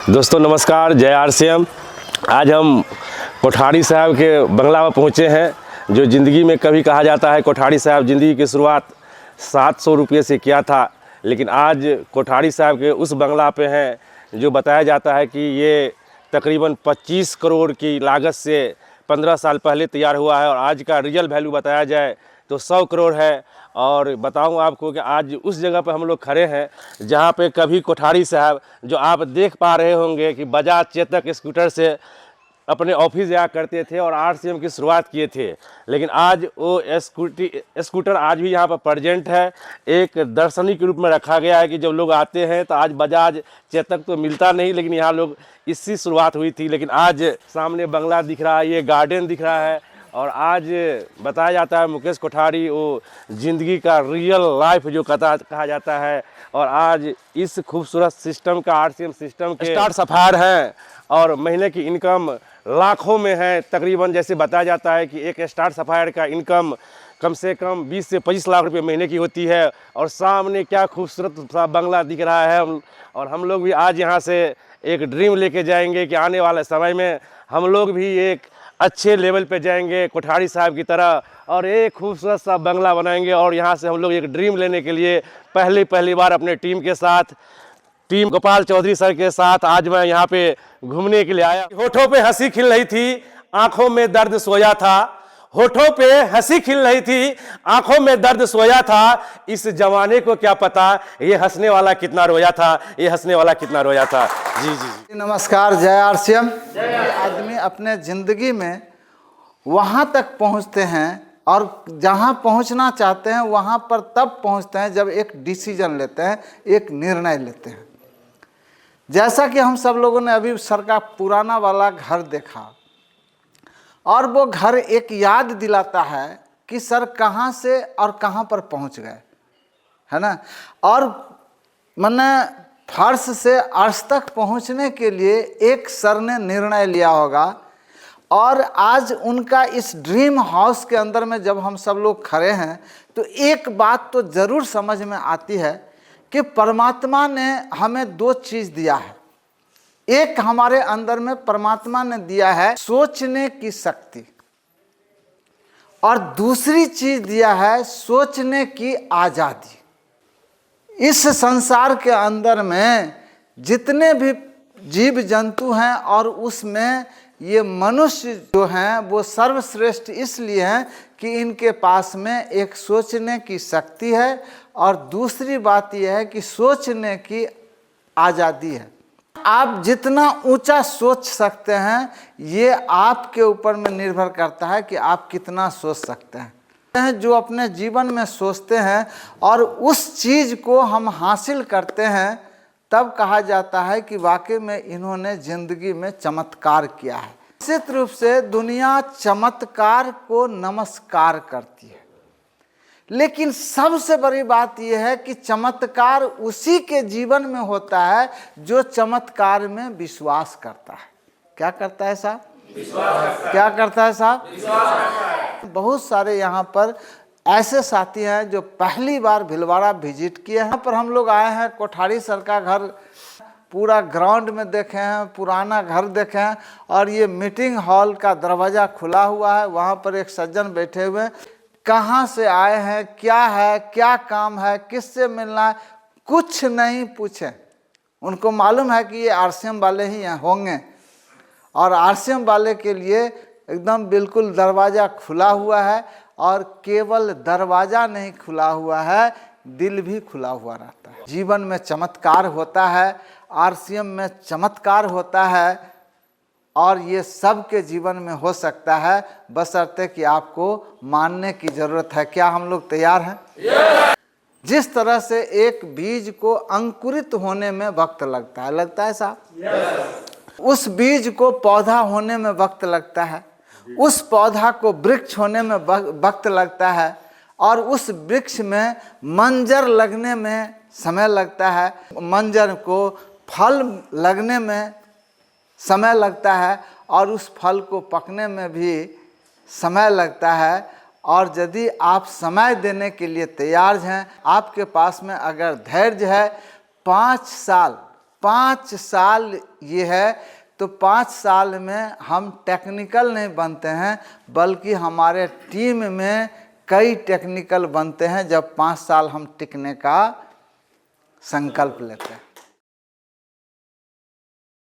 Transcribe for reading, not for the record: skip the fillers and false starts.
दोस्तों नमस्कार, जय आरसीएम। आज हम कोठारी साहब के बंगला में पहुँचे हैं। जो ज़िंदगी में कभी कहा जाता है कोठारी साहब ज़िंदगी की शुरुआत 700 रुपये से किया था, लेकिन आज कोठारी साहब के उस बंगला पे हैं जो बताया जाता है कि ये तकरीबन 25 करोड़ की लागत से 15 साल पहले तैयार हुआ है और आज का रियल वैल्यू बताया जाए तो 100 करोड़ है। और बताऊं आपको कि आज उस जगह पर हम लोग खड़े हैं जहां पे कभी कोठारी साहब, जो आप देख पा रहे होंगे कि बजाज चेतक स्कूटर से अपने ऑफिस जाया करते थे और आरसीएम की शुरुआत किए थे, लेकिन आज वो स्कूटर आज भी यहाँ पर प्रेजेंट है। एक दर्शनी के रूप में रखा गया है कि जब लोग आते हैं तो आज बजाज चेतक तो मिलता नहीं, लेकिन यहाँ लोग इससे शुरुआत हुई थी। लेकिन आज सामने बंगला दिख रहा है, ये गार्डन दिख रहा है और आज बताया जाता है मुकेश कोठारी वो ज़िंदगी का रियल लाइफ जो कहा जाता है। और आज इस खूबसूरत सिस्टम का आरसीएम सिस्टम के स्टार सफायर है और महीने की इनकम लाखों में है। तकरीबन जैसे बताया जाता है कि एक स्टार सफायर का इनकम कम से कम 20 से 25 लाख रुपए महीने की होती है। और सामने क्या खूबसूरत सा बंगला दिख रहा है। और हम लोग भी आज यहाँ से एक ड्रीम लेके जाएंगे कि आने वाले समय में हम लोग भी एक अच्छे लेवल पे जाएंगे कोठारी साहब की तरह और एक खूबसूरत सा बंगला बनाएंगे। और यहाँ से हम लोग एक ड्रीम लेने के लिए पहली बार अपने टीम के साथ, टीम गोपाल चौधरी सर के साथ आज मैं यहाँ पे घूमने के लिए आया। होठों पे हंसी खिल रही थी, आंखों में दर्द सोया था। होठों पे हंसी खिल रही थी, आंखों में दर्द सोया था। इस जमाने को क्या पता ये हंसने वाला कितना रोया था, ये हंसने वाला कितना रोया था। जी जी जी नमस्कार, जय आरसीएम। आदमी अपने ज़िंदगी में वहाँ तक पहुँचते हैं और जहाँ पहुँचना चाहते हैं वहाँ पर तब पहुँचते हैं जब एक डिसीजन लेते हैं, एक निर्णय लेते हैं। जैसा कि हम सब लोगों ने अभी सर का पुराना वाला घर देखा और वो घर एक याद दिलाता है कि सर कहाँ से और कहाँ पर पहुँच गए, है ना। और मैंने फर्श से अर्श तक पहुँचने के लिए एक सर ने निर्णय लिया होगा। और आज उनका इस ड्रीम हाउस के अंदर में जब हम सब लोग खड़े हैं तो एक बात तो ज़रूर समझ में आती है कि परमात्मा ने हमें दो चीज़ दिया है। एक हमारे अंदर में परमात्मा ने दिया है सोचने की शक्ति और दूसरी चीज़ दिया है सोचने की आज़ादी। इस संसार के अंदर में जितने भी जीव जंतु हैं और उसमें ये मनुष्य जो हैं वो सर्वश्रेष्ठ इसलिए हैं कि इनके पास में एक सोचने की शक्ति है और दूसरी बात यह है कि सोचने की आज़ादी है। आप जितना ऊंचा सोच सकते हैं ये आपके ऊपर में निर्भर करता है कि आप कितना सोच सकते हैं। जो अपने जीवन में सोचते हैं और उस चीज़ को हम हासिल करते हैं तब कहा जाता है कि वाकई में इन्होंने ज़िंदगी में चमत्कार किया है। निश्चित रूप से दुनिया चमत्कार को नमस्कार करती है, लेकिन सबसे बड़ी बात यह है कि चमत्कार उसी के जीवन में होता है जो चमत्कार में विश्वास करता है। क्या करता है साहब? क्या करता है साहब? बहुत सारे यहाँ पर ऐसे साथी हैं जो पहली बार भीलवाड़ा विजिट किए हैं। यहाँ पर हम लोग आए हैं, कोठारी सर का घर पूरा ग्राउंड में देखे हैं, पुराना घर देखे हैं और ये मीटिंग हॉल का दरवाज़ा खुला हुआ है। वहाँ पर एक सज्जन बैठे हुए हैं। कहाँ से आए हैं, क्या है, क्या काम है, किससे मिलना है, कुछ नहीं पूछे। उनको मालूम है कि ये आरसीएम वाले ही यहाँ होंगे और आरसीएम वाले के लिए एकदम बिल्कुल दरवाज़ा खुला हुआ है। और केवल दरवाज़ा नहीं खुला हुआ है, दिल भी खुला हुआ रहता है। जीवन में चमत्कार होता है, आरसीएम में चमत्कार होता है और ये सबके जीवन में हो सकता है, बशर्ते कि आपको मानने की ज़रूरत है। क्या हम लोग तैयार हैं? जिस तरह से एक बीज को अंकुरित होने में वक्त लगता है साहब, उस बीज को पौधा होने में वक्त लगता है, उस पौधा को वृक्ष होने में वक्त लगता है और उस वृक्ष में मंजर लगने में समय लगता है, मंजर को फल लगने में समय लगता है और उस फल को पकने में भी समय लगता है। और यदि आप समय देने के लिए तैयार हैं, आपके पास में अगर धैर्य है, 5 साल 5 साल ये है, तो 5 साल में हम टेक्निकल नहीं बनते हैं, बल्कि हमारे टीम में कई टेक्निकल बनते हैं जब 5 साल हम टिकने का संकल्प लेते हैं।